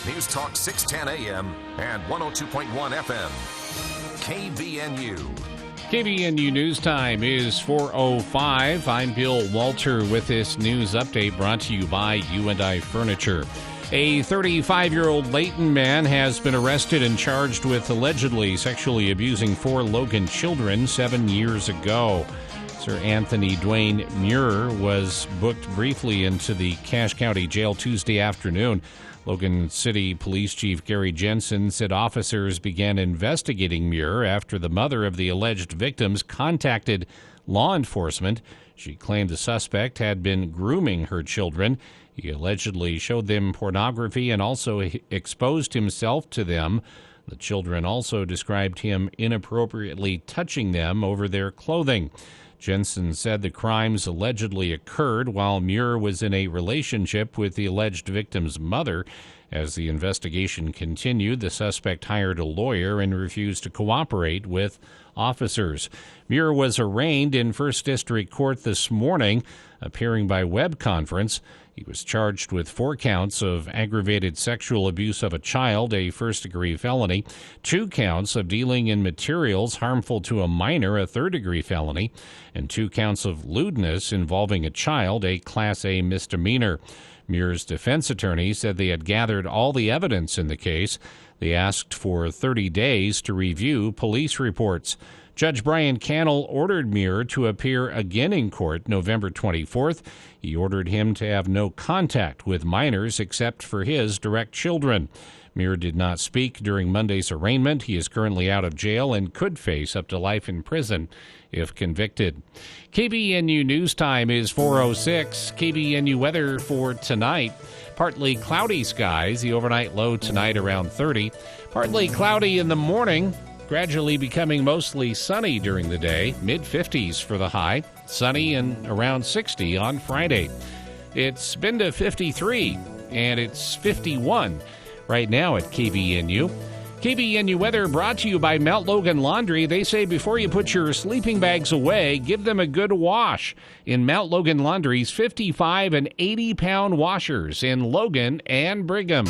News Talk 610 AM and 102.1 FM. KVNU. KVNU News Time is 4:05. I'm Bill Walter with this news update brought to you by U&I Furniture. A 35-year-old Layton man has been arrested and charged with allegedly sexually abusing 4 Logan children 7 years ago. Sir Anthony Dwayne Muir was booked briefly into the Cache County Jail Tuesday afternoon. Logan City Police Chief Gary Jensen said officers began investigating Muir after the mother of the alleged victims contacted law enforcement. She claimed the suspect had been grooming her children. He allegedly showed them pornography and also exposed himself to them. The children also described him inappropriately touching them over their clothing. Jensen said the crimes allegedly occurred while Muir was in a relationship with the alleged victim's mother. As the investigation continued, the suspect hired a lawyer and refused to cooperate with officers. Muir was arraigned in First District Court this morning, appearing by web conference. He was charged with 4 counts of aggravated sexual abuse of a child, a first-degree felony, 2 counts of dealing in materials harmful to a minor, a third-degree felony, and 2 counts of lewdness involving a child, a Class A misdemeanor. Muir's defense attorney said they had gathered all the evidence in the case. They asked for 30 days to review police reports. Judge Brian Cannell ordered Muir to appear again in court November 24th. He ordered him to have no contact with minors except for his direct children. Muir did not speak during Monday's arraignment. He is currently out of jail and could face up to life in prison if convicted. KVNU News Time is 4:06. KVNU weather for tonight. Partly cloudy skies. The overnight low tonight around 30. Partly cloudy in the morning. Gradually becoming mostly sunny during the day, mid-50s for the high, sunny and around 60 on Friday. It's been to 53, and it's 51 right now at KVNU. KVNU weather brought to you by Mount Logan Laundry. They say before you put your sleeping bags away, give them a good wash. In Mount Logan Laundry's 55 and 80-pound washers in Logan and Brigham.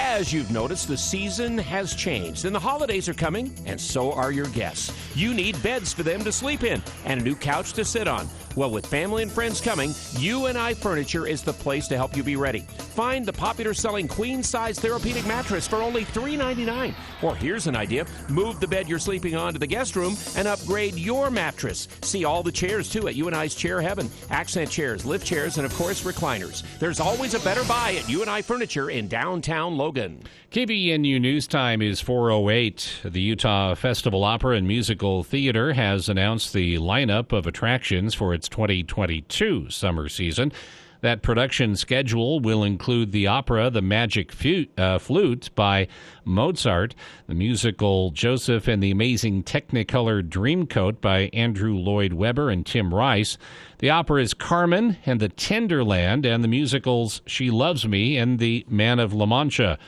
As you've noticed, the season has changed, and the holidays are coming, and so are your guests. You need beds for them to sleep in and a new couch to sit on. Well, with family and friends coming, U&I Furniture is the place to help you be ready. Find the popular-selling queen-size therapeutic mattress for only $3.99. Or here's an idea. Move the bed you're sleeping on to the guest room and upgrade your mattress. See all the chairs, too, at U&I's Chair Heaven. Accent chairs, lift chairs, and, of course, recliners. There's always a better buy at U&I Furniture in downtown Logan. KVNU News Time is 4:08. The Utah Festival Opera and Musical Theater has announced the lineup of attractions for its 2022 summer season. That production schedule will include the opera The Magic Flute by Mozart, the musical Joseph and the Amazing Technicolor Dreamcoat by Andrew Lloyd Webber and Tim Rice, the opera's Carmen and the Tenderland, and the musicals She Loves Me and The Man of La Mancha.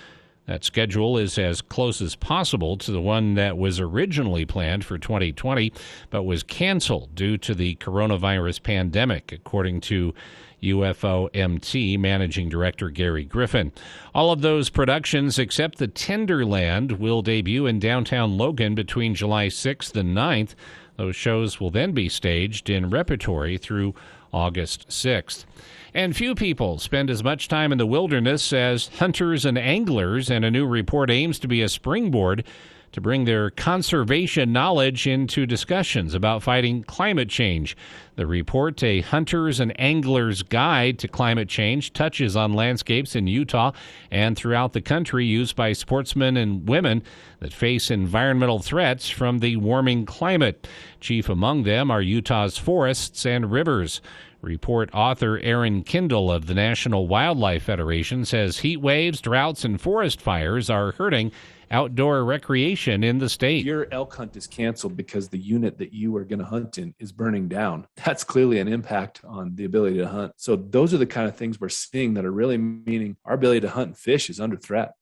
That schedule is as close as possible to the one that was originally planned for 2020, but was canceled due to the coronavirus pandemic, according to UFOMT Managing Director Gary Griffin. All of those productions except the Tenderland will debut in downtown Logan between July 6th and 9th. Those shows will then be staged in repertory through August 6th. And few people spend as much time in the wilderness as hunters and anglers, and a new report aims to be a springboard to bring their conservation knowledge into discussions about fighting climate change. The report, A Hunter's and Angler's Guide to Climate Change, touches on landscapes in Utah and throughout the country used by sportsmen and women that face environmental threats from the warming climate. Chief among them are Utah's forests and rivers. Report author Aaron Kindle of the National Wildlife Federation says heat waves, droughts, and forest fires are hurting outdoor recreation in the state. Your elk hunt is canceled because the unit that you are going to hunt in is burning down. That's clearly an impact on the ability to hunt. So those are the kind of things we're seeing that are really meaning our ability to hunt and fish is under threat.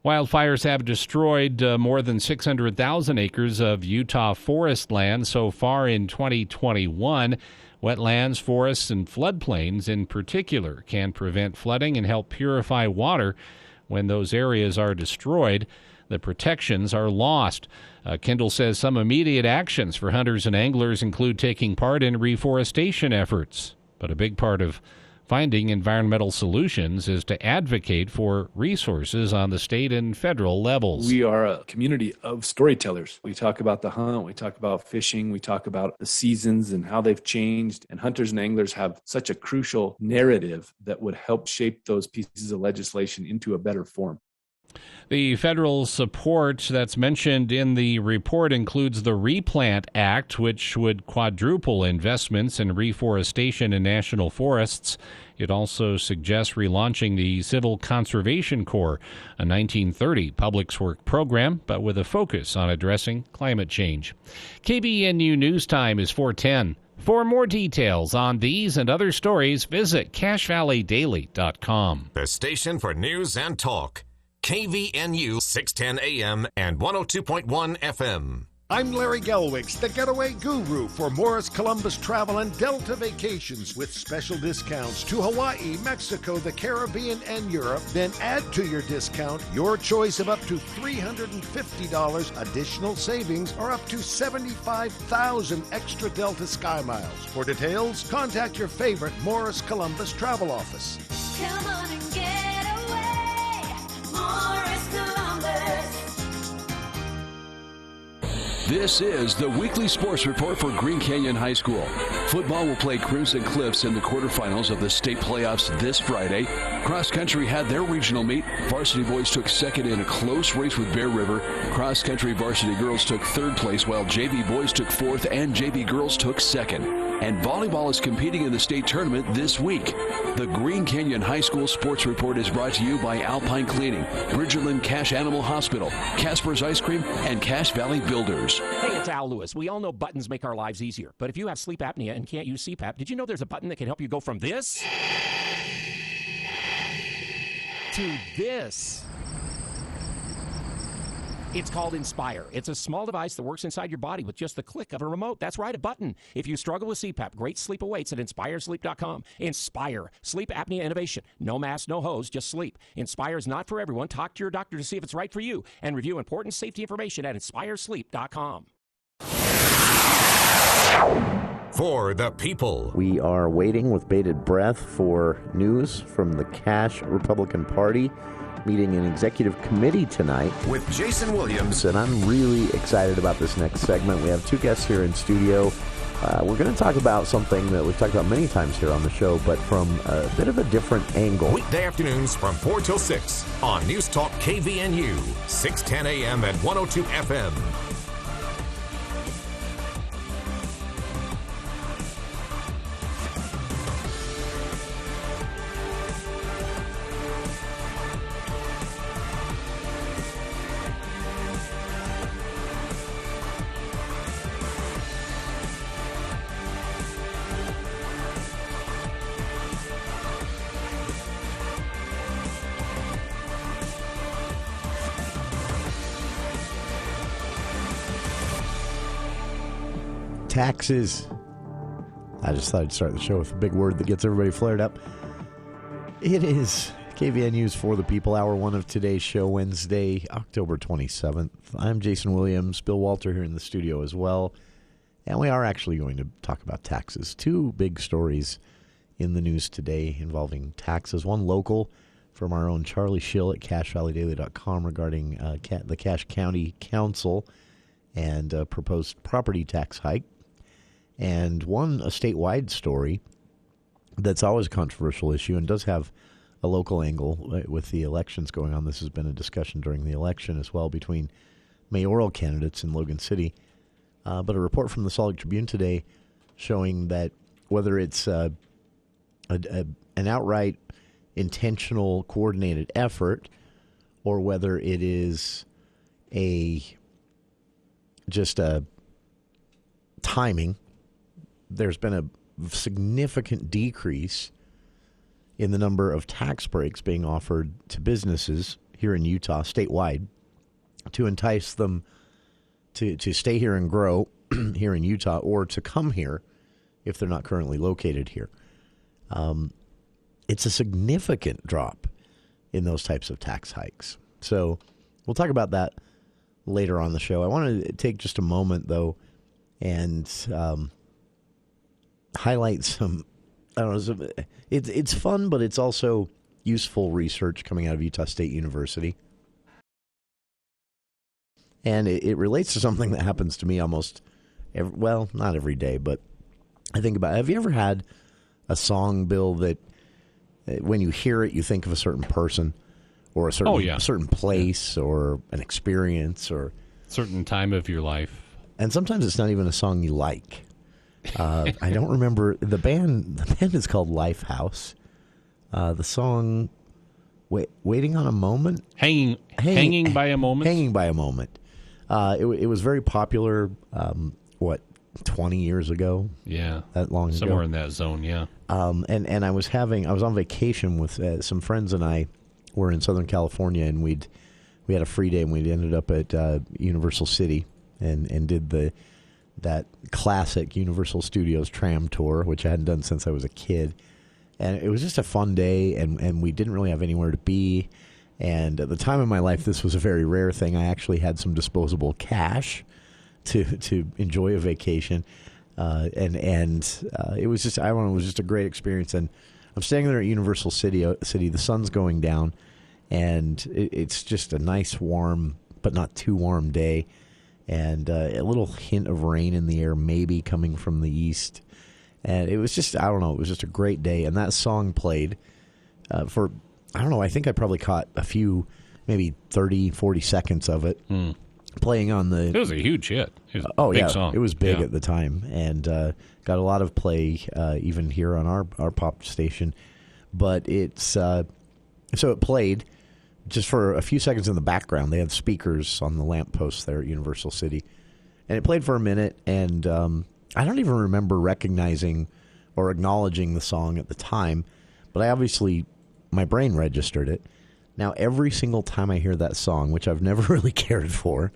Wildfires have destroyed more than 600,000 acres of Utah forest land so far in 2021. Wetlands, forests, and floodplains in particular can prevent flooding and help purify water. When those areas are destroyed, the protections are lost. Kendall says some immediate actions for hunters and anglers include taking part in reforestation efforts. But a big part of finding environmental solutions is to advocate for resources on the state and federal levels. We are a community of storytellers. We talk about the hunt, we talk about fishing, we talk about the seasons and how they've changed. And hunters and anglers have such a crucial narrative that would help shape those pieces of legislation into a better form. The federal support that's mentioned in the report includes the Replant Act, which would quadruple investments in reforestation in national forests. It also suggests relaunching the Civil Conservation Corps, a 1930 public works program, but with a focus on addressing climate change. KBNU News Time is 4:10. For more details on these and other stories, visit CacheValleyDaily.com. The station for news and talk. KVNU 610 AM and 102.1 FM. I'm Larry Gelwigs, the getaway guru for Morris Columbus Travel and Delta Vacations with special discounts to Hawaii, Mexico, the Caribbean, and Europe. Then add to your discount your choice of up to $350 additional savings or up to $75,000 extra Delta Sky Miles. For details, contact your favorite Morris Columbus Travel office. Come on and get away, Morris Columbus. This is the weekly sports report for Green Canyon High School. Football will play Crimson Cliffs in the quarterfinals of the state playoffs this Friday. Cross country had their regional meet. Varsity boys took second in a close race with Bear River. Cross country varsity girls took third place, while JV boys took fourth and JV girls took second. And volleyball is competing in the state tournament this week. The Green Canyon High School Sports Report is brought to you by Alpine Cleaning, Bridgerland Cash Animal Hospital, Casper's Ice Cream, and Cache Valley Builders. Hey, it's Al Lewis. We all know buttons make our lives easier. But if you have sleep apnea and can't use CPAP, did you know there's a button that can help you go from this to this? It's called Inspire. It's a small device that works inside your body with just the click of a remote. That's right, a button. If you struggle with CPAP, great sleep awaits at InspireSleep.com. Inspire. Sleep apnea innovation. No mask, no hose, just sleep. Inspire is not for everyone. Talk to your doctor to see if it's right for you. And review important safety information at InspireSleep.com. For the people. We are waiting with bated breath for news from the Cache Republican Party meeting an executive committee tonight. With Jason Williams. And I'm really excited about this next segment. We have two guests here in studio. We're going to talk about something that we've talked about many times here on the show, but from a bit of a different angle. Weekday afternoons from 4 till 6 on News Talk KVNU, 610 AM and 102 FM. Taxes. I just thought I'd start the show with a big word that gets everybody flared up. It is KVNU's For the People, Hour 1 of today's show, Wednesday, October 27th. I'm Jason Williams, Bill Walter here in the studio as well. And we are actually going to talk about taxes. Two big stories in the news today involving taxes. One local from our own Charlie Schill at CacheValleyDaily.com regarding the Cache County Council and a proposed property tax hike. And one, a statewide story that's always a controversial issue and does have a local angle with the elections going on. This has been a discussion during the election as well between mayoral candidates in Logan City. But a report from the Salt Lake Tribune today showing that whether it's an outright intentional coordinated effort or whether it is just a timing, there's been a significant decrease in the number of tax breaks being offered to businesses here in Utah, statewide, to entice them to stay here and grow here in Utah or to come here if they're not currently located here. It's a significant drop in those types of tax hikes. So we'll talk about that later on the show. I want to take just a moment, though, and highlight some, I don't know, it's fun, but it's also useful research coming out of Utah State University. And it relates to something that happens to me almost, not every day, but I think about, have you ever had a song, Bill, that when you hear it, you think of a certain person or a certain place or an experience or certain time of your life? And sometimes it's not even a song you like. I don't remember. The band is called Lifehouse. The song, Waiting on a Moment? Hanging by a Moment? Hanging by a Moment. It was very popular, 20 years ago? Yeah. That long ago? Somewhere in that zone, yeah. And I was on vacation with some friends, and I were in Southern California, and we had a free day, and we ended up at Universal City and did that classic Universal Studios tram tour, which I hadn't done since I was a kid. And it was just a fun day, and we didn't really have anywhere to be. And at the time in my life, this was a very rare thing. I actually had some disposable cash to enjoy a vacation, and it was just, I don't know, it was just a great experience. And I'm staying there at Universal City. The sun's going down, and it's just a nice, warm but not too warm day, and a little hint of rain in the air, maybe coming from the east. And it was just, I don't know, it was just a great day. And that song played for, I don't know, I think I probably caught a few, maybe 30, 40 seconds of it. Playing on the... It was a huge hit. It was a big song. It was big at the time, and got a lot of play even here on our pop station. But it's... so it played just for a few seconds in the background. They had speakers on the lampposts there at Universal City. And it played for a minute, and I don't even remember recognizing or acknowledging the song at the time, but I obviously... my brain registered it. Now, every single time I hear that song, which I've never really cared for,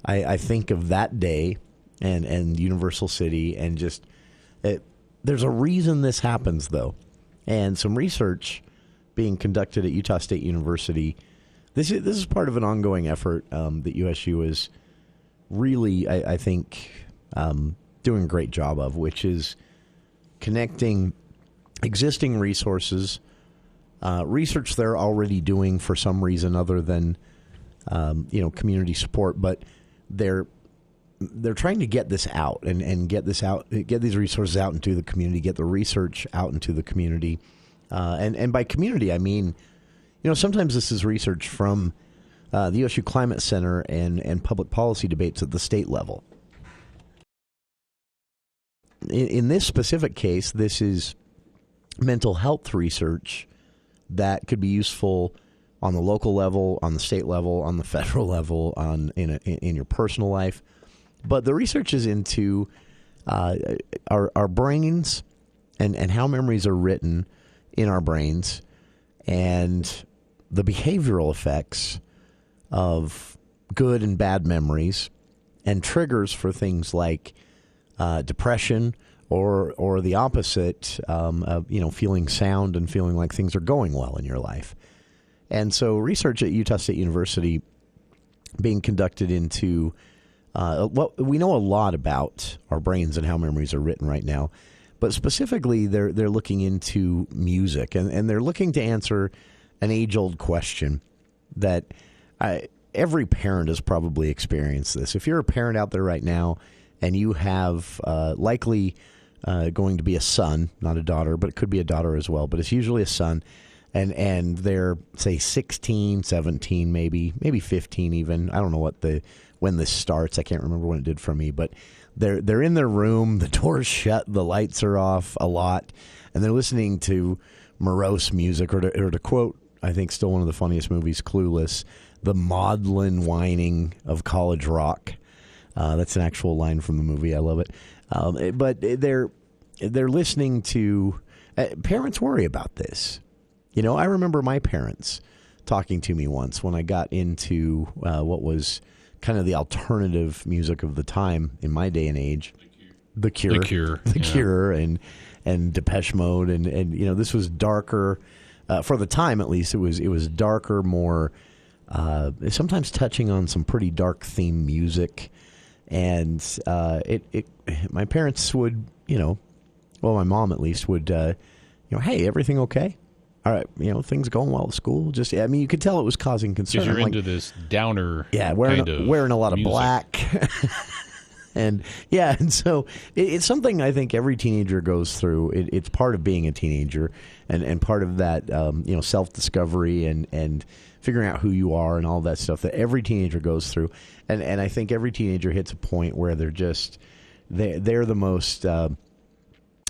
I think of that day and Universal City, and just there's a reason this happens, though. And some research being conducted at Utah State University. This is part of an ongoing effort that USU is really, I think, doing a great job of, which is connecting existing resources, research they're already doing for some reason other than community support, but they're trying to get this out and get these resources out into the community, get the research out into the community, and by community I mean, sometimes this is research from the USU Climate Center and public policy debates at the state level. In this specific case, this is mental health research that could be useful on the local level, on the state level, on the federal level, in your personal life. But the research is into our brains and how memories are written in our brains, and the behavioral effects of good and bad memories, and triggers for things like depression, or the opposite, feeling sound and feeling like things are going well in your life. And so research at Utah State University being conducted into, we know a lot about our brains and how memories are written right now, but specifically they're looking into music, and they're looking to answer an age-old question that every parent has probably experienced this. If you're a parent out there right now and you have likely going to be a son, not a daughter, but it could be a daughter as well, but it's usually a son, and they're, say, 16, 17, maybe 15 even. I don't know when this starts. I can't remember when it did for me, but they're in their room, the door's shut, the lights are off a lot, and they're listening to morose music, or to quote, I think still one of the funniest movies, Clueless, the maudlin whining of college rock. That's an actual line from the movie. I love it. But they're listening to parents worry about this. I remember my parents talking to me once when I got into what was kind of the alternative music of the time in my day and age. The Cure, Cure, and Depeche Mode, and this was darker for the time, at least. It was darker, more sometimes touching on some pretty dark theme music, and my parents would, my mom at least would, hey, everything okay? All right, things going well at school. Just, you could tell it was causing concern. Because you're into this downer, wearing a lot of music. Black. And so it's something I think every teenager goes through. It's part of being a teenager, and part of that self-discovery and figuring out who you are and all that stuff that every teenager goes through. And I think every teenager hits a point where they're the most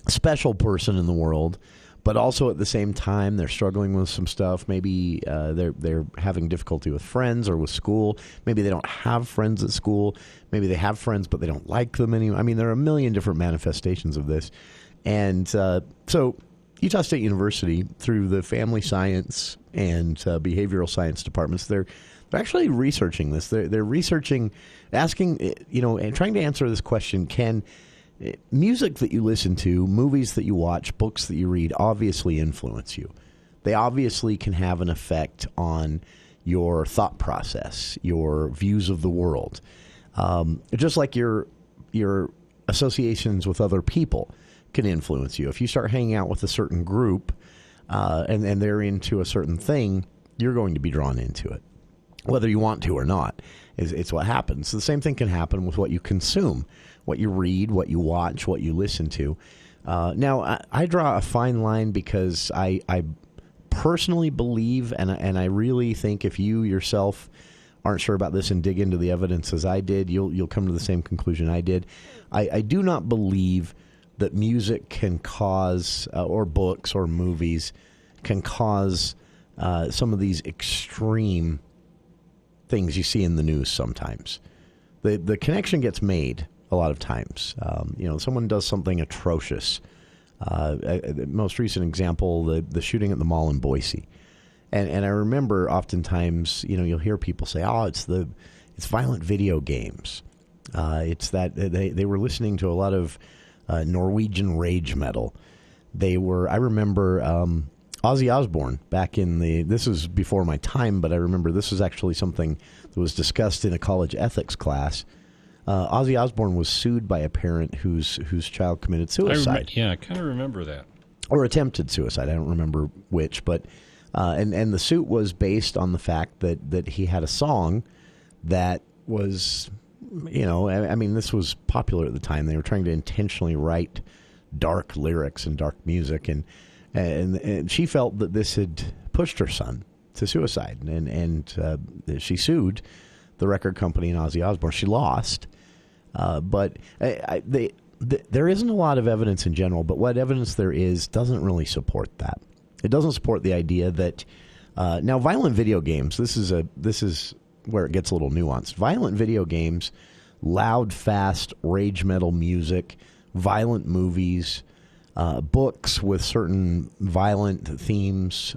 special person in the world, but also at the same time they're struggling with some stuff. Maybe they're having difficulty with friends or with school. Maybe they don't have friends at school. Maybe they have friends, but they don't like them anymore. I mean, there are a million different manifestations of this. And so Utah State University, through the family science and behavioral science departments, they're actually researching this. They're researching, asking, and trying to answer this question: can music that you listen to, movies that you watch, books that you read obviously influence you? They obviously can have an effect on your thought process, your views of the world. Just like your associations with other people can influence you. If you start hanging out with a certain group and they're into a certain thing, you're going to be drawn into it, whether you want to or not. It's what happens. So the same thing can happen with what you consume, what you read, what you watch, what you listen to. Now, I draw a fine line because I personally believe, and I really think if you yourself aren't sure about this and dig into the evidence as I did, you'll come to the same conclusion I did. I do not believe that music can cause, or books or movies can cause some of these extreme things you see in the news sometimes. The connection gets made a lot of times. Someone does something atrocious. The most recent example, the shooting at the mall in Boise. And I remember oftentimes, you'll hear people say, "Oh, it's violent video games." It's that they were listening to a lot of Norwegian rage metal. I remember Ozzy Osbourne back in this was before my time, but I remember this was actually something that was discussed in a college ethics class. Ozzy Osbourne was sued by a parent whose child committed suicide. I kind of remember that. Or attempted suicide. I don't remember which, but and the suit was based on the fact that he had a song that was, this was popular at the time. They were trying to intentionally write dark lyrics and dark music, and she felt that this had pushed her son to suicide, and she sued the record company and Ozzy Osbourne. She lost, but there isn't a lot of evidence in general, but what evidence there is doesn't really support that. It doesn't support the idea that now violent video games. This is where it gets a little nuanced. Violent video games, loud, fast, rage metal music, violent movies, books with certain violent themes.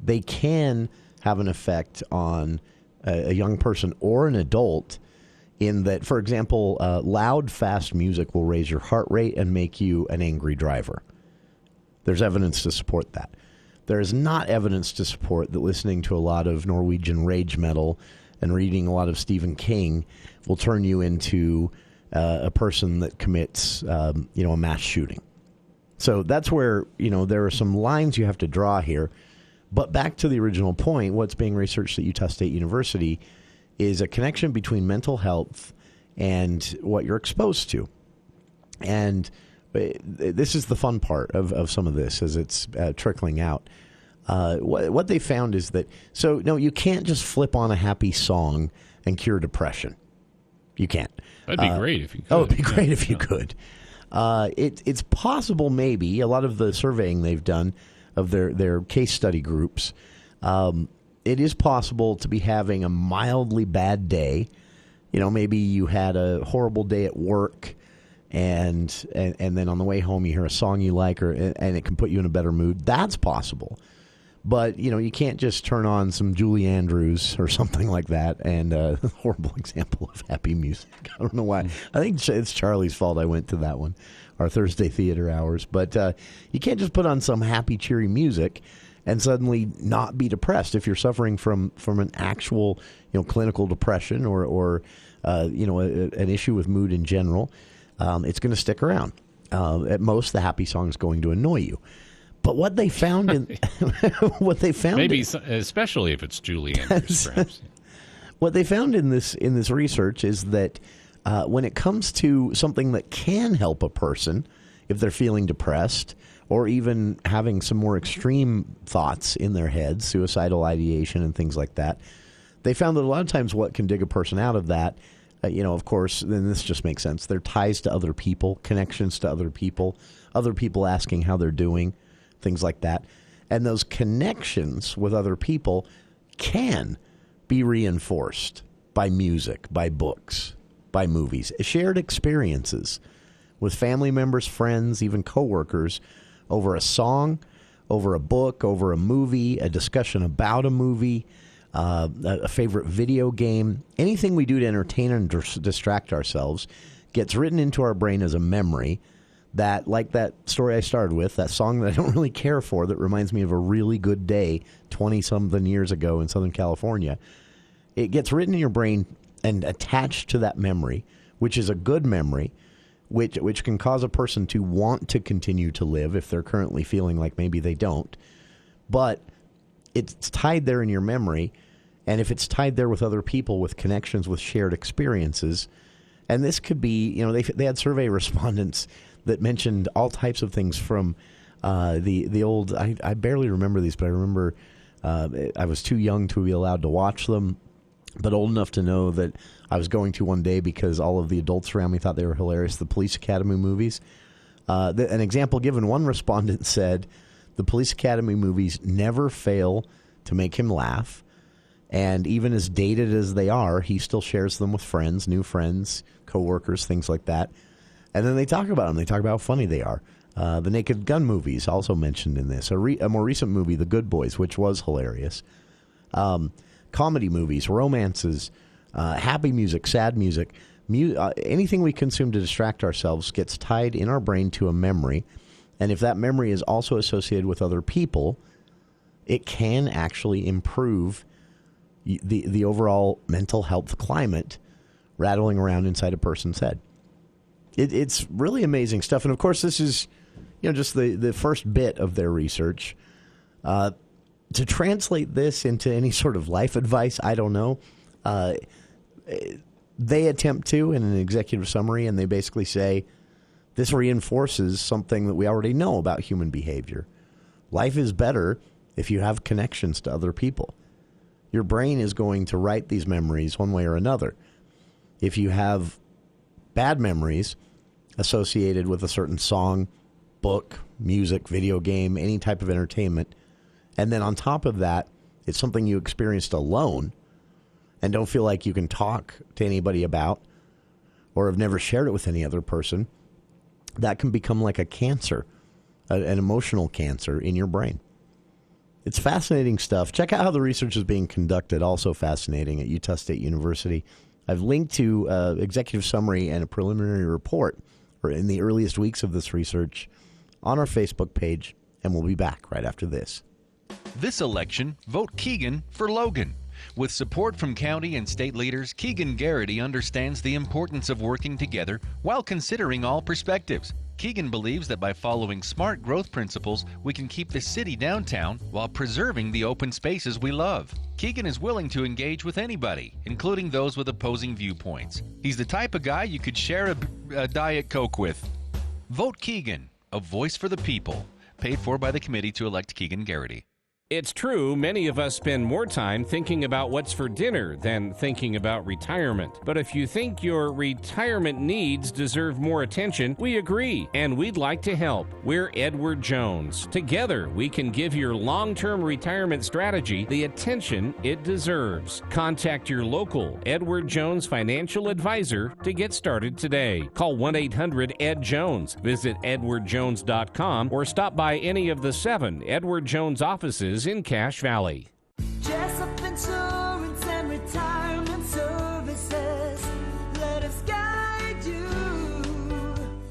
They can have an effect on a young person or an adult, in that, for example, loud, fast music will raise your heart rate and make you an angry driver. There's evidence to support that. There is not evidence to support that listening to a lot of Norwegian rage metal and reading a lot of Stephen King will turn you into a person that commits, a mass shooting. So that's where, there are some lines you have to draw here. But back to the original point, what's being researched at Utah State University is a connection between mental health and what you're exposed to. And this is the fun part of some of this as it's trickling out. What they found is that, no, you can't just flip on a happy song and cure depression. You can't. That'd be great if you could. Oh, it'd be great if you could. It's possible, maybe. A lot of the surveying they've done of their case study groups, it is possible to be having a mildly bad day. Maybe you had a horrible day at work, and then on the way home you hear a song you like, and it can put you in a better mood. That's possible. But, you can't just turn on some Julie Andrews or something like that. And horrible example of happy music. I don't know why. I think it's Charlie's fault I went to that one, our Thursday theater hours. But you can't just put on some happy, cheery music and suddenly not be depressed if you're suffering from an actual, clinical depression or an issue with mood in general. It's going to stick around. At most, the happy song is going to annoy you. But what they found maybe especially if it's Julie Andrews, perhaps. What they found in this research is that when it comes to something that can help a person if they're feeling depressed or even having some more extreme thoughts in their heads, suicidal ideation and things like that, they found that a lot of times what can dig a person out of that, of course, then this just makes sense. Their ties to other people, connections to other people asking how they're doing, things like that. And those connections with other people can be reinforced by music, by books, by movies, shared experiences with family members, friends, even coworkers over a song, over a book, over a movie, a discussion about a movie, a favorite video game. Anything we do to entertain and distract ourselves gets written into our brain as a memory that, like that story I started with, that song that I don't really care for that reminds me of a really good day 20-something years ago in Southern California, it gets written in your brain and attached to that memory, which is a good memory, which can cause a person to want to continue to live if they're currently feeling like maybe they don't. But it's tied there in your memory, and if it's tied there with other people, with connections, with shared experiences, and this could be, they had survey respondents that mentioned all types of things from the old, I barely remember these, but I remember I was too young to be allowed to watch them, but old enough to know that I was going to one day because all of the adults around me thought they were hilarious, the Police Academy movies. An example given, one respondent said, the Police Academy movies never fail to make him laugh, and even as dated as they are, he still shares them with friends, new friends, coworkers, things like that. And then they talk about them. They talk about how funny they are. The Naked Gun movies also mentioned in this. A more recent movie, The Good Boys, which was hilarious. Comedy movies, romances, happy music, sad music. Anything we consume to distract ourselves gets tied in our brain to a memory. And if that memory is also associated with other people, it can actually improve the overall mental health climate rattling around inside a person's head. It's really amazing stuff. And, of course, this is just the first bit of their research. To translate this into any sort of life advice, I don't know. They attempt to in an executive summary, and they basically say this reinforces something that we already know about human behavior. Life is better if you have connections to other people. Your brain is going to write these memories one way or another. If you have bad memories associated with a certain song, book, music, video game, any type of entertainment, and then on top of that, it's something you experienced alone and don't feel like you can talk to anybody about or have never shared it with any other person, that can become like a cancer, an emotional cancer in your brain. It's fascinating stuff. Check out how the research is being conducted, also fascinating, at Utah State University. I've linked to executive summary and a preliminary report in the earliest weeks of this research on our Facebook page, and we'll be back right after this. This election, vote Keegan for Logan. With support from county and state leaders, Keegan Garrity understands the importance of working together while considering all perspectives. Keegan believes that by following smart growth principles, we can keep the city downtown while preserving the open spaces we love. Keegan is willing to engage with anybody, including those with opposing viewpoints. He's the type of guy you could share a Diet Coke with. Vote Keegan, a voice for the people. Paid for by the committee to elect Keegan Garrity. It's true, many of us spend more time thinking about what's for dinner than thinking about retirement. But if you think your retirement needs deserve more attention, we agree, and we'd like to help. We're Edward Jones. Together, we can give your long-term retirement strategy the attention it deserves. Contact your local Edward Jones financial advisor to get started today. Call 1-800-ED-JONES. Visit edwardjones.com or stop by any of the 7 Edward Jones offices Taxes in Cache Valley. Jessup Insurance and Retirement Services. Let us guide you.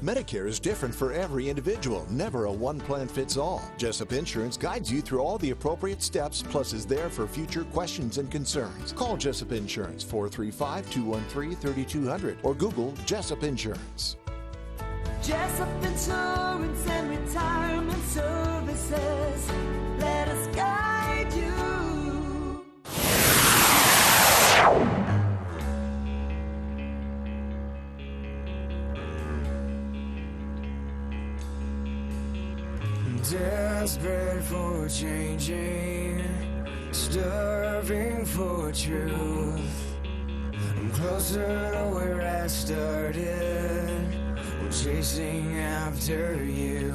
Medicare is different for every individual, never a one plan fits all. Jessup Insurance guides you through all the appropriate steps, plus is there for future questions and concerns. Call Jessup Insurance 435-213-3200 or Google Jessup Insurance. Jessup Insurance and Retirement Services. Let us guide you. Desperate for changing, starving for truth. I'm closer to where I started. I'm chasing after you.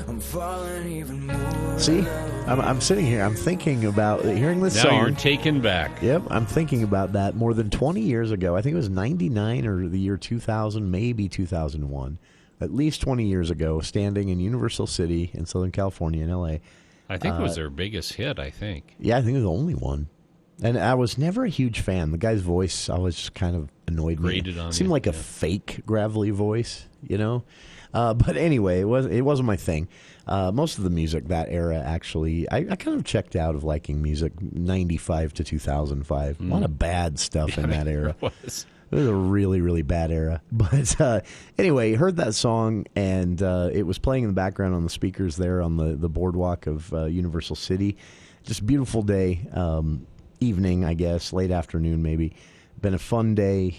I'm falling even more. See, I'm sitting here. I'm thinking about hearing this now song. You're taken back. Yep, I'm thinking about that more than 20 years ago. I think it was 99 or the year 2000, maybe 2001. At least 20 years ago, standing in Universal City in Southern California, in L.A. I think it was their biggest hit, I think. Yeah, I think it was the only one. And I was never a huge fan. The guy's voice always just kind of annoyed me. Grated on it seemed you, like a fake gravelly voice, you know? But anyway, it wasn't my thing. Most of the music that era, actually, I kind of checked out of liking music 95 to 2005. A lot of bad stuff in that era. It was a really, really bad era. But anyway, heard that song, and it was playing in the background on the speakers there on the boardwalk of Universal City. Just a beautiful day, evening, I guess, late afternoon maybe. Been a fun day.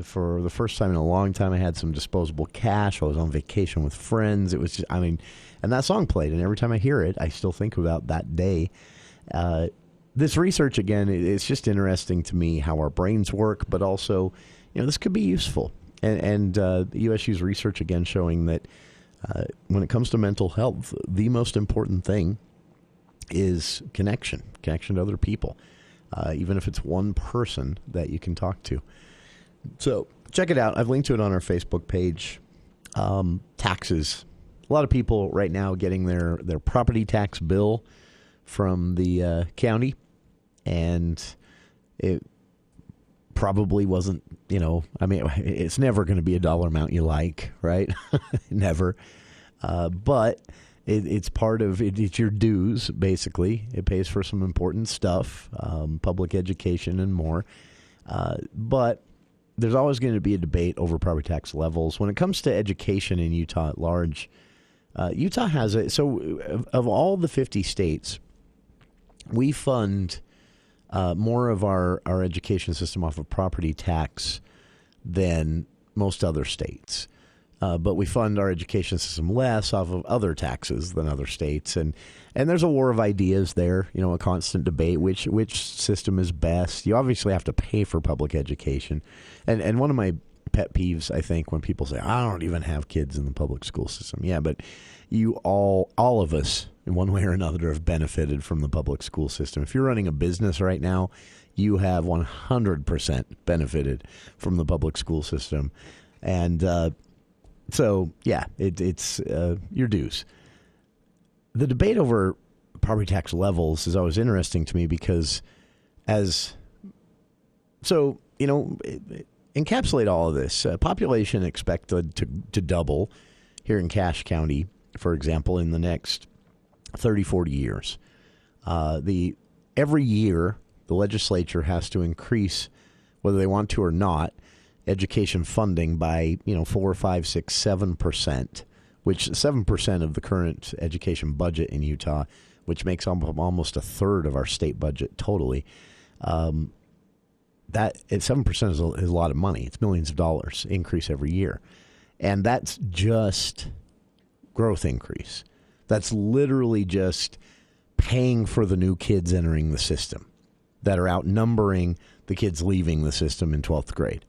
For the first time in a long time, I had some disposable cash. I was on vacation with friends. It was just, and that song played, and every time I hear it, I still think about that day. This research, again, it's just interesting to me how our brains work, but also, this could be useful. And the USU's research, again, showing that when it comes to mental health, the most important thing is connection to other people, even if it's one person that you can talk to. So check it out. I've linked to it on our Facebook page. Taxes. A lot of people right now getting their property tax bill from the county, and it probably wasn't, it's never going to be a dollar amount you like, right? Never. But it's part of it. It's your dues, basically. It pays for some important stuff, public education and more. But there's always going to be a debate over property tax levels. When it comes to education in Utah at large, Utah has it. So of all the 50 states, we fund more of our education system off of property tax than most other states. But we fund our education system less off of other taxes than other states. And there's a war of ideas there, a constant debate, which system is best. You obviously have to pay for public education. And one of my pet peeves, I think, when people say, I don't even have kids in the public school system. Yeah, but you all of us, in one way or another, have benefited from the public school system. If you're running a business right now, you have 100% benefited from the public school system. And so, yeah, it's your dues. The debate over property tax levels is always interesting to me because encapsulate all of this. Population expected to double here in Cache County, for example, in the next 30, 40 years. Every year, the legislature has to increase, whether they want to or not, education funding by 4, 5, 6, 7%, which 7% of the current education budget in Utah, which makes almost a third of our state budget totally. That 7% is a lot of money. It's millions of dollars increase every year, and that's just growth increase. That's literally just paying for the new kids entering the system that are outnumbering the kids leaving the system in 12th grade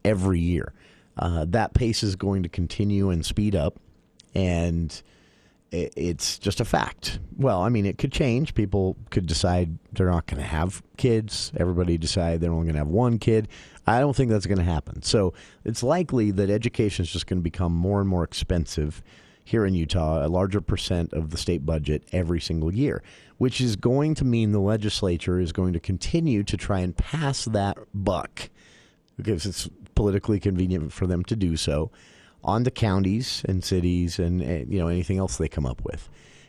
every year. That pace is going to continue and speed up, and it's just a fact. Well, it could change. People could decide they're not going to have kids. Everybody decide they're only going to have one kid. I don't think that's going to happen. So it's likely that education is just going to become more and more expensive here in Utah, a larger percent of the state budget every single year, which is going to mean the legislature is going to continue to try and pass that buck, because it's politically convenient for them to do so, on to counties and cities and anything else they come up with.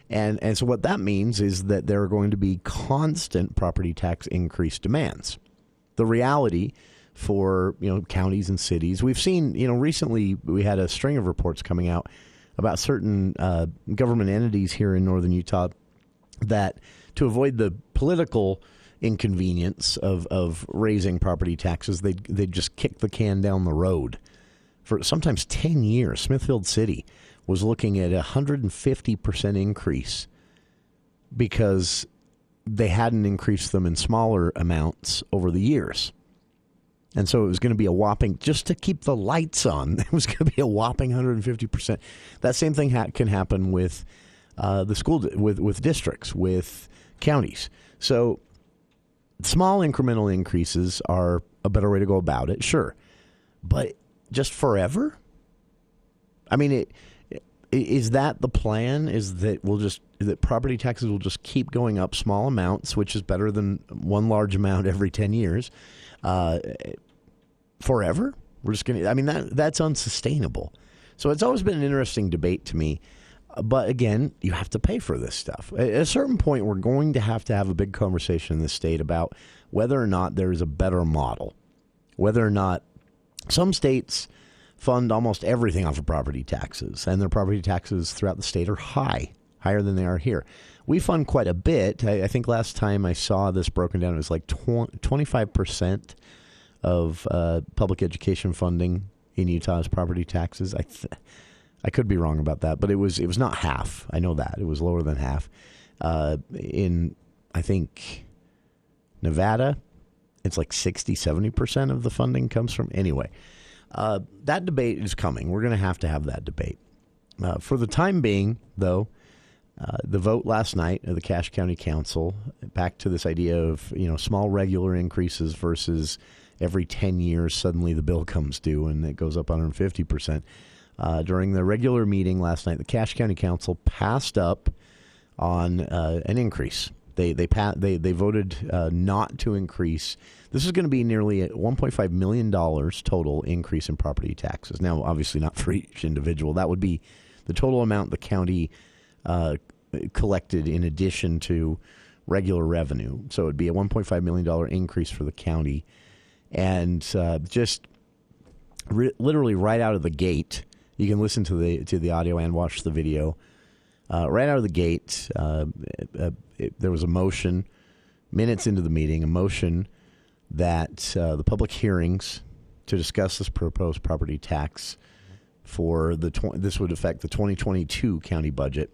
And so what that means is that there are going to be constant property tax increase demands. The reality for counties and cities, we've seen recently we had a string of reports coming out about certain government entities here in northern Utah that, to avoid the political inconvenience of raising property taxes, they just kick the can down the road for sometimes 10 years. Smithfield City was looking at 150% increase because they hadn't increased them in smaller amounts over the years. And so it was going to be a whopping, just to keep the lights on, it was going to be a whopping 150%. That same thing can happen with the school, with districts, with counties. So small incremental increases are a better way to go about it, sure. But just forever? I mean, is that the plan? Is that that property taxes will just keep going up small amounts, which is better than one large amount every 10 years, forever? We're just going to, I mean, that's unsustainable. So it's always been an interesting debate to me. But again, you have to pay for this stuff. At a certain point, we're going to have a big conversation in this state about whether or not there is a better model, whether or not some states fund almost everything off of property taxes, and their property taxes throughout the state are higher than they are here. We fund quite a bit. I think last time I saw this broken down, it was like 25% of public education funding in Utah is property taxes. I could be wrong about that, but it was not half. I know that. It was lower than half. In, I think, Nevada, it's like 60-70% of the funding comes from. Anyway, that debate is coming. We're going to have that debate. For the time being, though, the vote last night of the Cache County Council, back to this idea of small regular increases versus every 10 years suddenly the bill comes due and it goes up 150%. During the regular meeting last night, the Cache County Council passed up on an increase. They voted not to increase. This is going to be nearly a $1.5 million total increase in property taxes. Now, obviously not for each individual. That would be the total amount the county collected in addition to regular revenue. So it would be a $1.5 million increase for the county. And literally right out of the gate, you can listen to the audio and watch the video. Right out of the gate, there was a motion, minutes into the meeting, a motion that the public hearings to discuss this proposed property tax for this would affect the 2022 county budget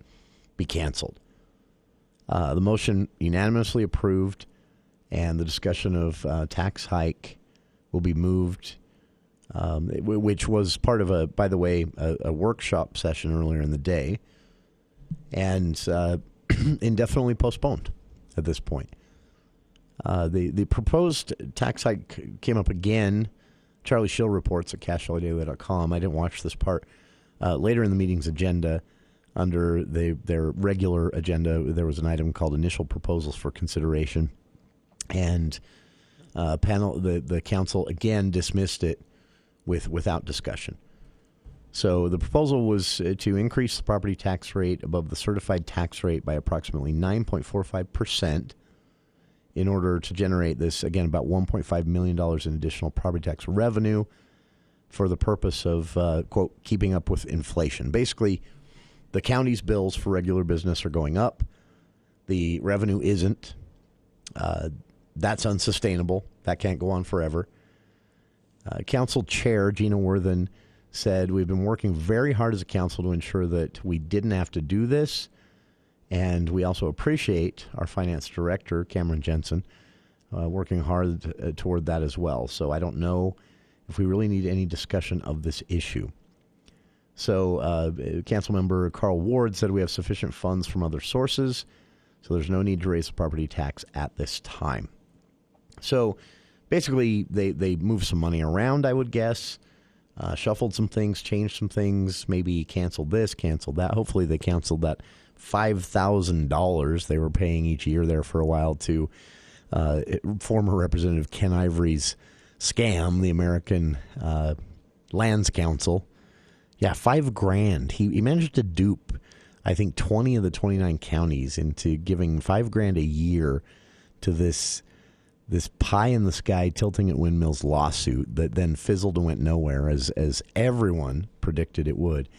be canceled. The motion unanimously approved, and the discussion of tax hike will be moved, which was part of a workshop session earlier in the day, and indefinitely postponed at this point. The proposed tax hike came up again. Charlie Schill reports at CacheValleyDaily.com. I didn't watch this part. Later in the meeting's agenda, under their regular agenda, there was an item called Initial Proposals for Consideration, and the council again dismissed it without discussion. So the proposal was to increase the property tax rate above the certified tax rate by approximately 9.45% in order to generate this, again, about $1.5 million in additional property tax revenue for the purpose of, quote, keeping up with inflation. Basically, the county's bills for regular business are going up. The revenue isn't. That's unsustainable. That can't go on forever. Council Chair Gina Worthen said, "We've been working very hard as a council to ensure that we didn't have to do this, and we also appreciate our finance director, Cameron Jensen, working hard toward that as well. So I don't know if we really need any discussion of this issue." So council member Carl Ward said, "We have sufficient funds from other sources, so there's no need to raise the property tax at this time." So basically, they move some money around, I would guess. shuffled some things, changed some things, maybe canceled this, canceled that. Hopefully they canceled that $5,000 they were paying each year there for a while to former Representative Ken Ivory's scam, the American Lands Council. Yeah, $5,000. He managed to dupe, I think, 20 of the 29 counties into giving $5,000 a year to this pie-in-the-sky tilting at windmills lawsuit that then fizzled and went nowhere, as everyone predicted it would.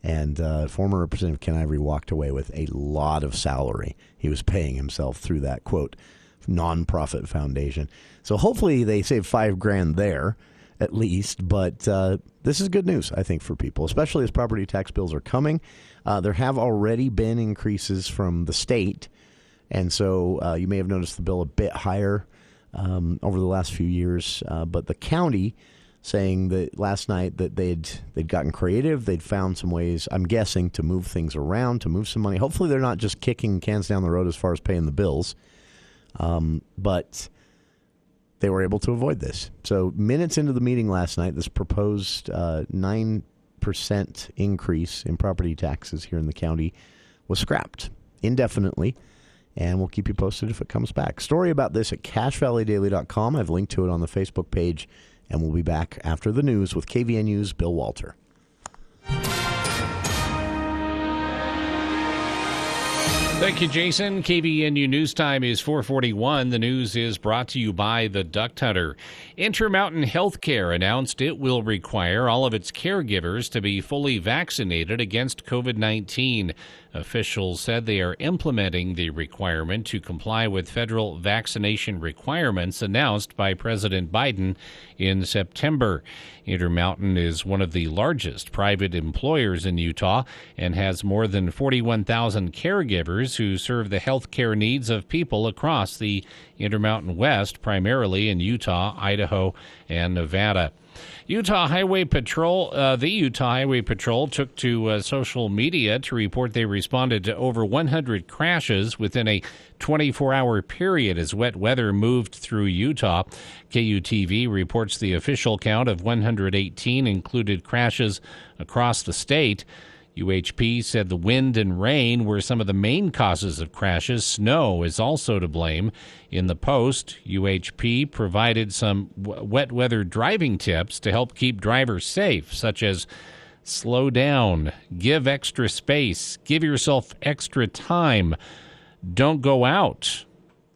And former Representative Ken Ivory walked away with a lot of salary he was paying himself through that, quote, nonprofit foundation. So hopefully they save $5,000 there, at least. But this is good news, I think, for people, especially as property tax bills are coming. There have already been increases from the state, and so you may have noticed the bill a bit higher over the last few years. But the county saying that last night that they'd gotten creative, they'd found some ways, I'm guessing, to move things around, to move some money. Hopefully they're not just kicking cans down the road as far as paying the bills, but they were able to avoid this. So minutes into the meeting last night, this proposed 9% increase in property taxes here in the county was scrapped indefinitely. And we'll keep you posted if it comes back. Story about this at CashValleyDaily.com. I've linked to it on the Facebook page. And we'll be back after the news with KVNU's Bill Walter. Thank you, Jason. KVNU News Time is 4:41. The news is brought to you by the Duck Hunter. Intermountain Healthcare announced it will require all of its caregivers to be fully vaccinated against COVID-19. Officials said they are implementing the requirement to comply with federal vaccination requirements announced by President Biden in September. Intermountain is one of the largest private employers in Utah and has more than 41,000 caregivers who serve the health care needs of people across the Intermountain West, primarily in Utah, Idaho, and Nevada. The Utah Highway Patrol took to social media to report they responded to over 100 crashes within a 24-hour period as wet weather moved through Utah. KUTV reports the official count of 118 included crashes across the state. UHP said the wind and rain were some of the main causes of crashes. Snow is also to blame. In the Post, UHP provided some wet weather driving tips to help keep drivers safe, such as slow down, give extra space, give yourself extra time, don't go out,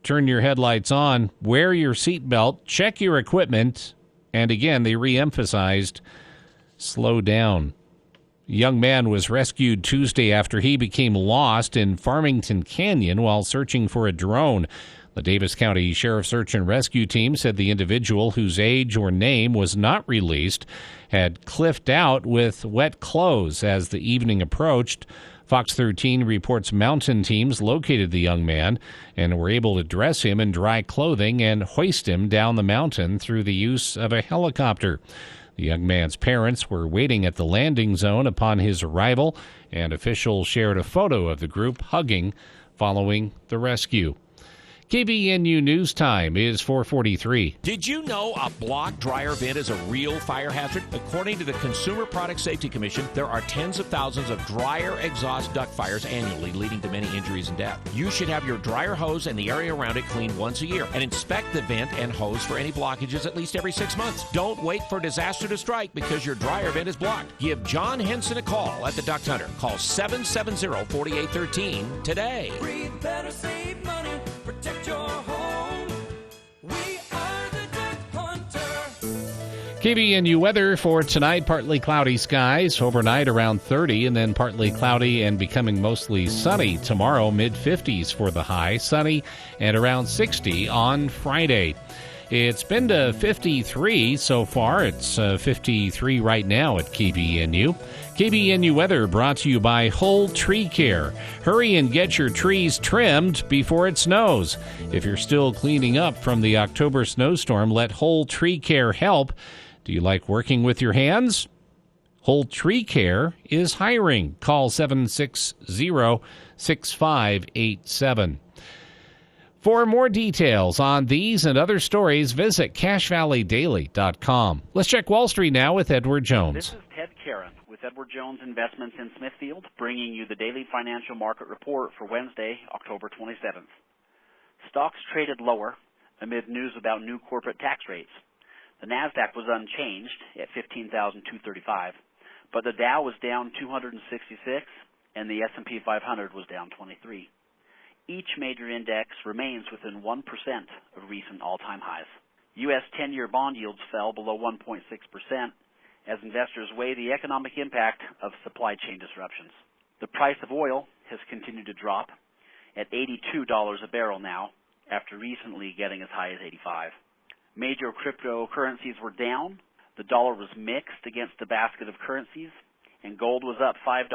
turn your headlights on, wear your seatbelt, check your equipment, and again, they re-emphasized slow down. A young man was rescued Tuesday after he became lost in Farmington Canyon while searching for a drone. The Davis County Sheriff's Search and Rescue Team said the individual, whose age or name was not released, had cliffed out with wet clothes as the evening approached. Fox 13 reports mountain teams located the young man and were able to dress him in dry clothing and hoist him down the mountain through the use of a helicopter. The young man's parents were waiting at the landing zone upon his arrival, and officials shared a photo of the group hugging following the rescue. KVNU News Time is 4:43. Did you know a block dryer vent is a real fire hazard? According to the Consumer Product Safety Commission, there are tens of thousands of dryer exhaust duct fires annually, leading to many injuries and death. You should have your dryer hose and the area around it cleaned once a year, and inspect the vent and hose for any blockages at least every 6 months. Don't wait for disaster to strike because your dryer vent is blocked. Give John Henson a call at the Duct Hunter. Call 770-4813 today. Breathe better, save money, protect your home. We are the Duck Hunter. KVNU weather for tonight, partly cloudy skies, overnight around 30, and then partly cloudy and becoming mostly sunny tomorrow, mid-50s for the high, sunny and around 60 on Friday. It's been to 53 so far. It's 53 right now at KVNU. KVNU weather brought to you by Whole Tree Care. Hurry and get your trees trimmed before it snows. If you're still cleaning up from the October snowstorm, let Whole Tree Care help. Do you like working with your hands? Whole Tree Care is hiring. Call 760-6587. For more details on these and other stories, visit CashValleyDaily.com. Let's check Wall Street now with Edward Jones. This is Ted Karen with Edward Jones Investments in Smithfield, bringing you the daily financial market report for Wednesday, October 27th. Stocks traded lower amid news about new corporate tax rates. The Nasdaq was unchanged at 15,235, but the Dow was down 266 and the S&P 500 was down 23. Each major index remains within 1% of recent all-time highs. U.S. 10-year bond yields fell below 1.6% as investors weigh the economic impact of supply chain disruptions. The price of oil has continued to drop at $82 a barrel now, after recently getting as high as $85. Major cryptocurrencies were down, the dollar was mixed against a basket of currencies, and gold was up $5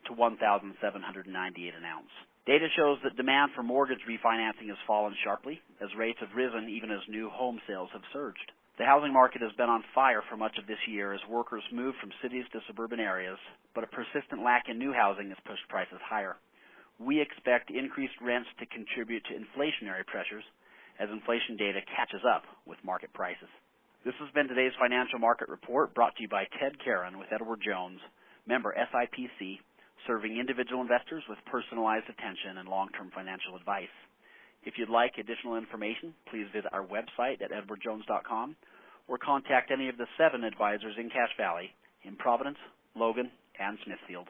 to $1,798 an ounce. Data shows that demand for mortgage refinancing has fallen sharply as rates have risen even as new home sales have surged. The housing market has been on fire for much of this year as workers move from cities to suburban areas, but a persistent lack in new housing has pushed prices higher. We expect increased rents to contribute to inflationary pressures as inflation data catches up with market prices. This has been today's financial market report brought to you by Ted Karen with Edward Jones, member SIPC, serving individual investors with personalized attention and long-term financial advice. If you'd like additional information, please visit our website at edwardjones.com or contact any of the 7 advisors in Cache Valley in Providence, Logan, and Smithfield.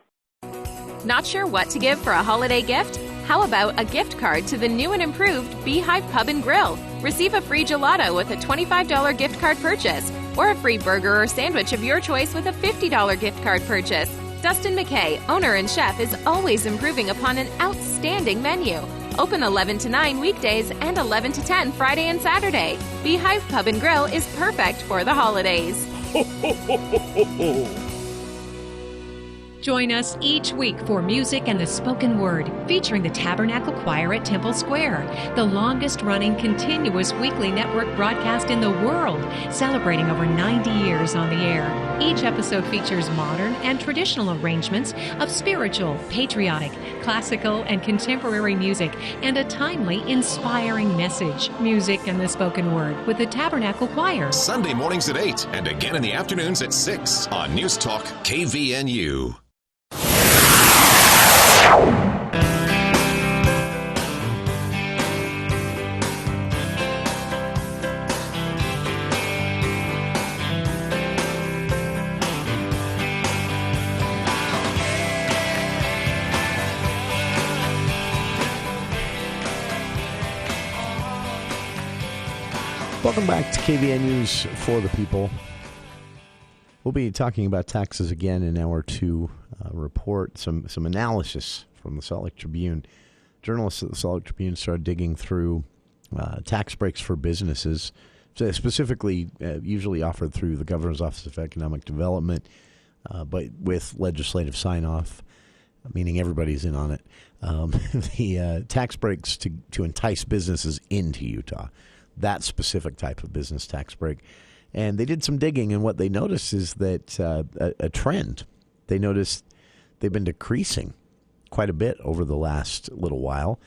Not sure what to give for a holiday gift? How about a gift card to the new and improved Beehive Pub and Grill? Receive a free gelato with a $25 gift card purchase or a free burger or sandwich of your choice with a $50 gift card purchase. Dustin McKay, owner and chef, is always improving upon an outstanding menu. Open 11 to 9 weekdays and 11 to 10 Friday and Saturday. Beehive Pub and Grill is perfect for the holidays. Ho, ho, ho, ho, ho, ho. Join us each week for Music and the Spoken Word, featuring the Tabernacle Choir at Temple Square, the longest-running continuous weekly network broadcast in the world, celebrating over 90 years on the air. Each episode features modern and traditional arrangements of spiritual, patriotic, classical, and contemporary music, and a timely, inspiring message. Music and the Spoken Word with the Tabernacle Choir. Sunday mornings at 8 and again in the afternoons at 6 on News Talk KVNU. Welcome back to KVN News for the People. We'll be talking about taxes again in hour 2 report, some analysis from the Salt Lake Tribune. Journalists at the Salt Lake Tribune started digging through tax breaks for businesses, specifically usually offered through the Governor's Office of Economic Development, but with legislative sign-off, meaning everybody's in on it. The tax breaks to entice businesses into Utah, that specific type of business tax break. And they did some digging, and what they noticed is that a trend. They noticed they've been decreasing quite a bit over the last little while.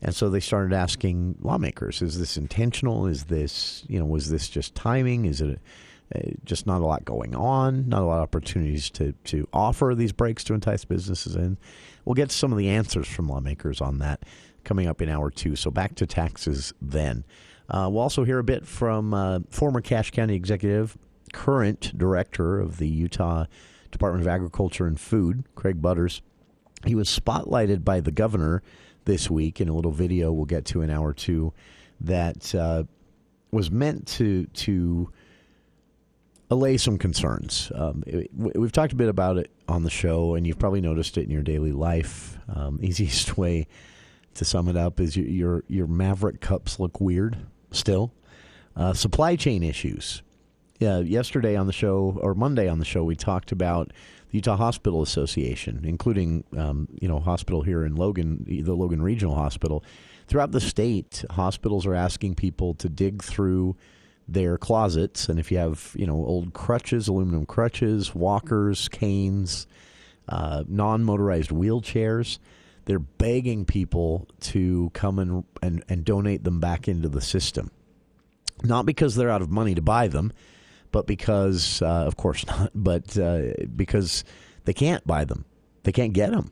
And so they started asking lawmakers, is this intentional? Is this, was this just timing? Is it just not a lot going on? Not a lot of opportunities to offer these breaks to entice businesses in? We'll get some of the answers from lawmakers on that coming up in hour 2. So back to taxes then. We'll also hear a bit from former Cache County executive, current director of the Utah Department of Agriculture and Food, Craig Butters. He was spotlighted by the governor this week in a little video we'll get to in hour 2 that was meant to allay some concerns. We've talked a bit about it on the show, and you've probably noticed it in your daily life. Easiest way to sum it up is your Maverick cups look weird still. Supply chain issues. Yesterday on the show, or Monday on the show, we talked about the Utah Hospital Association, including hospital here in Logan, the Logan Regional Hospital. Throughout the state, hospitals are asking people to dig through their closets, and if you have old crutches, aluminum crutches, walkers, canes, non-motorized wheelchairs, they're begging people to come and donate them back into the system. Not because they're out of money to buy them, but because, of course not, but because they can't buy them. They can't get them.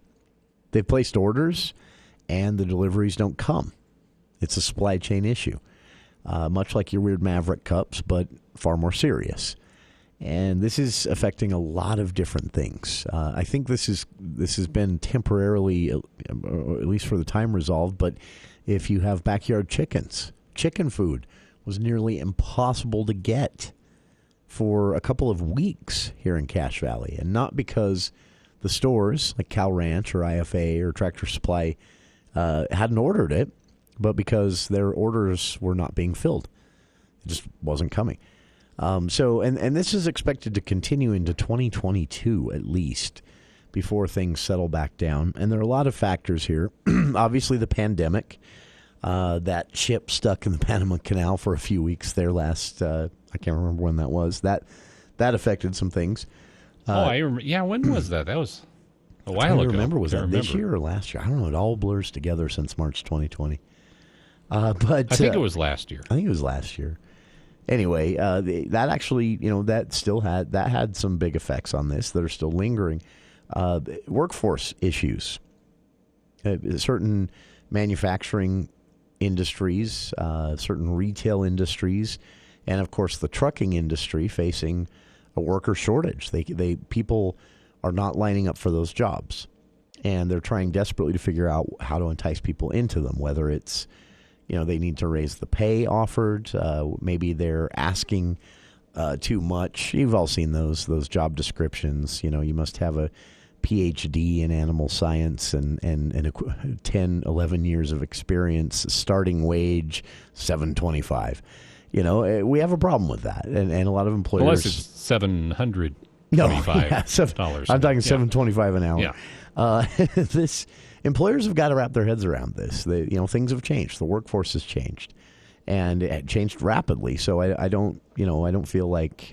They've placed orders, and the deliveries don't come. It's a supply chain issue, much like your weird Maverick cups, but far more serious. And this is affecting a lot of different things. I think this has been temporarily, or at least for the time, resolved. But if you have backyard chickens, chicken food was nearly impossible to get for a couple of weeks here in Cache Valley. And not because the stores like Cal Ranch or IFA or Tractor Supply hadn't ordered it, but because their orders were not being filled. It just wasn't coming. So this is expected to continue into 2022 at least before things settle back down. And there are a lot of factors here. Obviously, the pandemic, that ship stuck in the Panama Canal for a few weeks there last, I can't remember when that was. That affected some things. I remember. Yeah, when was that? That was a while ago. Was that this year or last year? I don't know. It all blurs together since March 2020. But I think it was last year. I think it was last year. Anyway, that actually, that had some big effects on this that are still lingering. Workforce issues. Certain manufacturing industries, certain retail industries, and of course the trucking industry facing a worker shortage. People are not lining up for those jobs, and they're trying desperately to figure out how to entice people into them, whether it's they need to raise the pay offered. Maybe they're asking too much. You've all seen those job descriptions. You must have a PhD in animal science and 10, 11 years of experience, starting wage $7.25. We have a problem with that. And a lot of employers. Unless it's $725. I'm talking $7.25 an hour. Yeah. Employers have got to wrap their heads around this. Things have changed. The workforce has changed, and it changed rapidly. So I don't feel like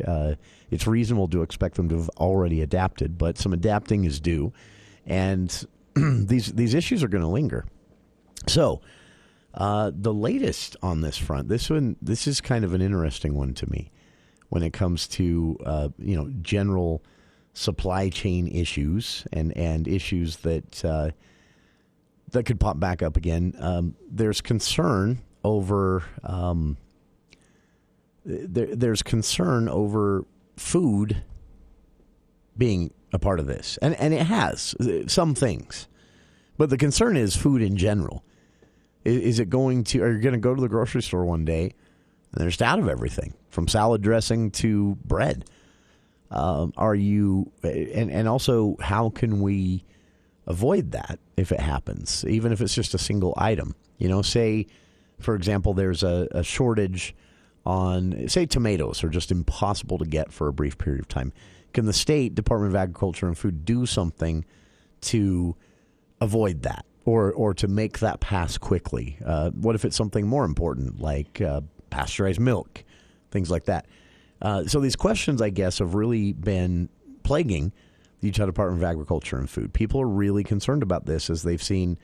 it's reasonable to expect them to have already adapted. But some adapting is due, and these issues are going to linger. So the latest on this front, this is kind of an interesting one to me when it comes to general supply chain issues and issues that could pop back up again. There's concern over there's concern over food being a part of this, and it has some things, but the concern is food in general. Is it going to? Are you going to go to the grocery store one day and they're just out of everything, from salad dressing to bread? Are you? And also, how can we avoid that if it happens, even if it's just a single item? Say, for example, there's a shortage on, say, tomatoes are just impossible to get for a brief period of time. Can the state Department of Agriculture and Food do something to avoid that or to make that pass quickly? What if it's something more important like pasteurized milk, things like that? So these questions, I guess, have really been plaguing the Utah Department of Agriculture and Food. People are really concerned about this as they've seen,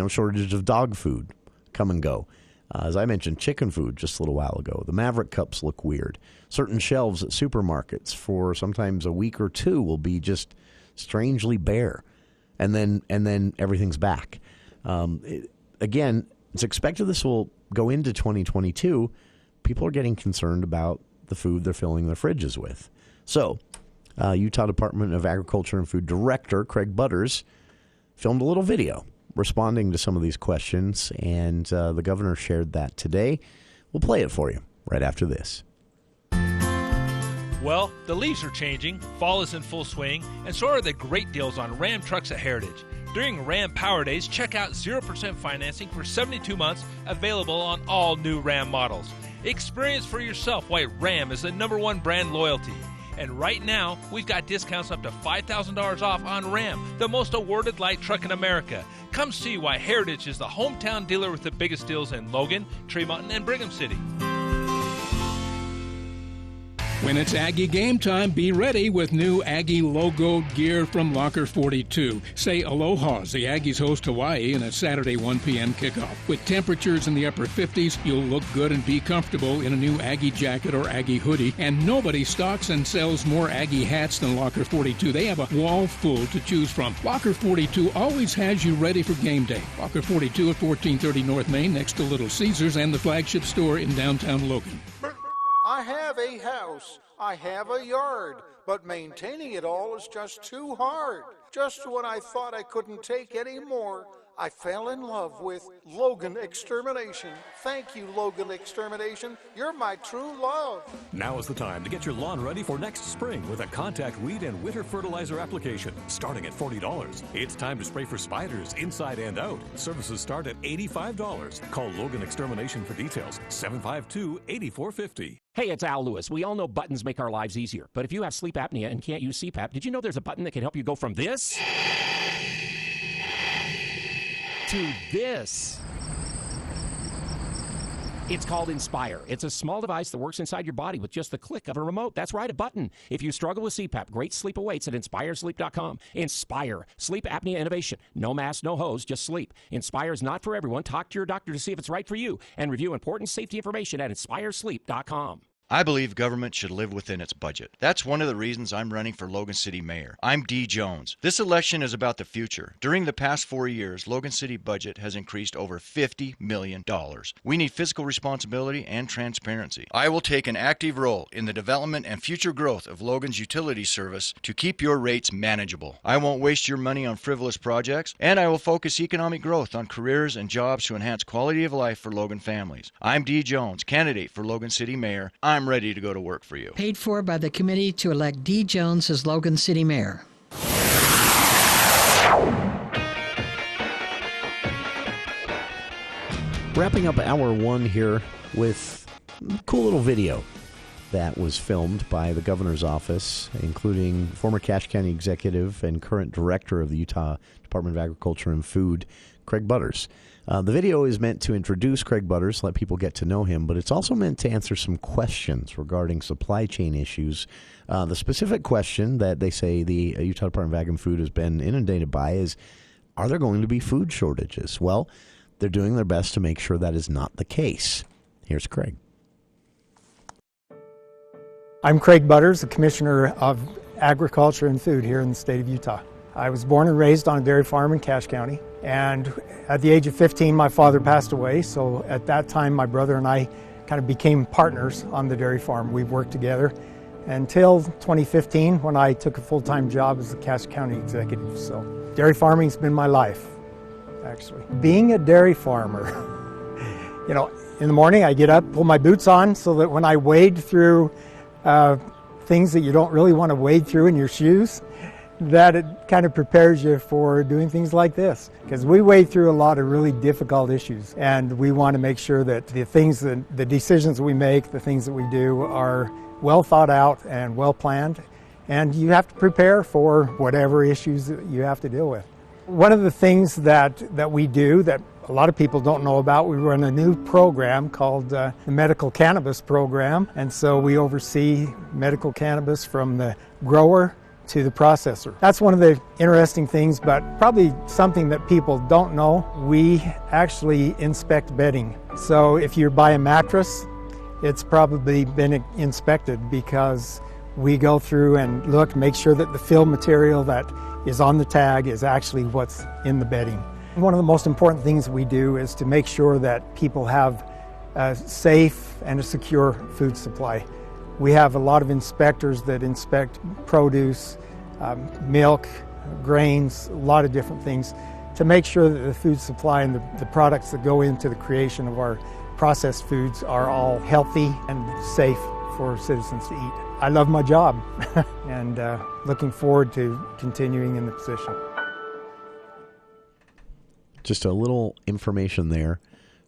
shortages of dog food come and go. As I mentioned, chicken food just a little while ago. The Maverick cups look weird. Certain shelves at supermarkets for sometimes a week or two will be just strangely bare, and then everything's back. Again, it's expected this will go into 2022. People are getting concerned about the food they're filling their fridges with. So, Utah Department of Agriculture and Food Director Craig Butters filmed a little video responding to some of these questions, and the governor shared that today. We'll play it for you right after this. Well, the leaves are changing, fall is in full swing, and so are the great deals on Ram trucks at Heritage. During Ram Power Days, check out 0% financing for 72 months, available on all new Ram models. Experience for yourself why Ram is the #1 brand loyalty. And right now, we've got discounts up to $5,000 off on Ram, the most awarded light truck in America. Come see why Heritage is the hometown dealer with the biggest deals in Logan, Tremont, and Brigham City. When it's Aggie game time, be ready with new Aggie logo gear from Locker 42. Say aloha as the Aggies host Hawaii in a Saturday 1 p.m. kickoff. With temperatures in the upper 50s, you'll look good and be comfortable in a new Aggie jacket or Aggie hoodie. And nobody stocks and sells more Aggie hats than Locker 42. They have a wall full to choose from. Locker 42 always has you ready for game day. Locker 42 at 1430 North Main next to Little Caesars and the flagship store in downtown Logan. I have a house, I have a yard, but maintaining it all is just too hard. Just when I thought I couldn't take any more, I fell in love with Logan Extermination. Thank you, Logan Extermination. You're my true love. Now is the time to get your lawn ready for next spring with a contact weed and winter fertilizer application starting at $40. It's time to spray for spiders inside and out. Services start at $85. Call Logan Extermination for details. 752-8450. Hey, it's Al Lewis. We all know buttons make our lives easier. But if you have sleep apnea and can't use CPAP, did you know there's a button that can help you go from this to this? It's called Inspire. It's a small device that works inside your body with just the click of a remote. That's right, a button. If you struggle with CPAP, great sleep awaits at InspireSleep.com. Inspire. Sleep apnea innovation. No mask, no hose, just sleep. Inspire is not for everyone. Talk to your doctor to see if it's right for you and review important safety information at InspireSleep.com. I believe government should live within its budget. That's one of the reasons I'm running for Logan City Mayor. I'm Dee Jones. This election is about the future. During the past 4 years, Logan City budget has increased over $50 million. We need fiscal responsibility and transparency. I will take an active role in the development and future growth of Logan's utility service to keep your rates manageable. I won't waste your money on frivolous projects, and I will focus economic growth on careers and jobs to enhance quality of life for Logan families. I'm Dee Jones, candidate for Logan City Mayor. I'm ready to go to work for you. Paid for by the committee to elect Dee Jones as Logan City Mayor. Wrapping up hour one here with a cool little video that was filmed by the governor's office, including former Cache County executive and current director of the Utah Department of Agriculture and Food, Craig Butters. The video is meant to introduce Craig Butters, let people get to know him, but it's also meant to answer some questions regarding supply chain issues. The specific question that they say the Utah Department of Ag and Food has been inundated by is, are there going to be food shortages? Well, they're doing their best to make sure that is not the case. Here's Craig. I'm Craig Butters, the Commissioner of Agriculture and Food here in the state of Utah. I was born and raised on a dairy farm in Cache County, and at the age of 15 my father passed away, so at that time my brother and I kind of became partners on the dairy farm. We worked together until 2015 when I took a full-time job as a Cache County executive. So dairy farming's been my life, actually. Being a dairy farmer, you know, in the morning I get up, pull my boots on so that when I wade through things that you don't really want to wade through in your shoes, that it kind of prepares you for doing things like this. Because we wade through a lot of really difficult issues, and we want to make sure that the decisions we make, the things that we do are well thought out and well planned, and you have to prepare for whatever issues that you have to deal with. One of the things that we do that a lot of people don't know about, we run a new program called the Medical Cannabis Program, and so we oversee medical cannabis from the grower to the processor. That's one of the interesting things, but probably something that people don't know. We actually inspect bedding. So if you buy a mattress, it's probably been inspected because we go through and look, make sure that the fill material that is on the tag is actually what's in the bedding. One of the most important things we do is to make sure that people have a safe and a secure food supply. We have a lot of inspectors that inspect produce, milk, grains, a lot of different things to make sure that the food supply and the products that go into the creation of our processed foods are all healthy and safe for citizens to eat. I love my job and looking forward to continuing in the position. Just a little information there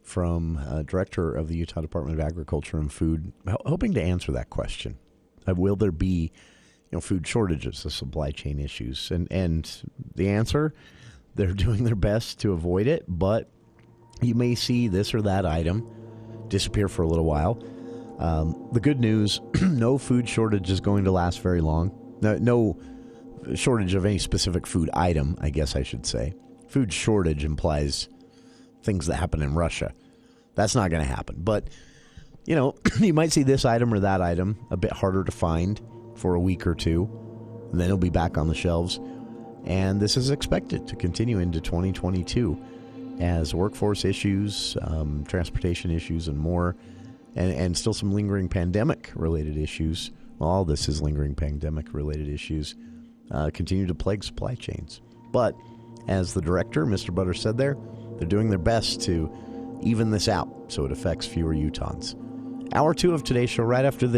from Director of the Utah Department of Agriculture and Food, hoping to answer that question. Will there be food shortages, the supply chain issues? And the answer, they're doing their best to avoid it, but you may see this or that item disappear for a little while. The good news, no food shortage is going to last very long. No shortage of any specific food item, I guess I should say. Food shortage implies things that happen in Russia. That's not going to happen. But, you might see this item or that item a bit harder to find for a week or two. And then it'll be back on the shelves. And this is expected to continue into 2022 as workforce issues, transportation issues, and more, and still some lingering pandemic-related issues. All this is lingering pandemic-related issues. Continue to plague supply chains. But as the director, Mr. Butter, said there, they're doing their best to even this out so it affects fewer Utahns. Hour 2 of today's show right after this.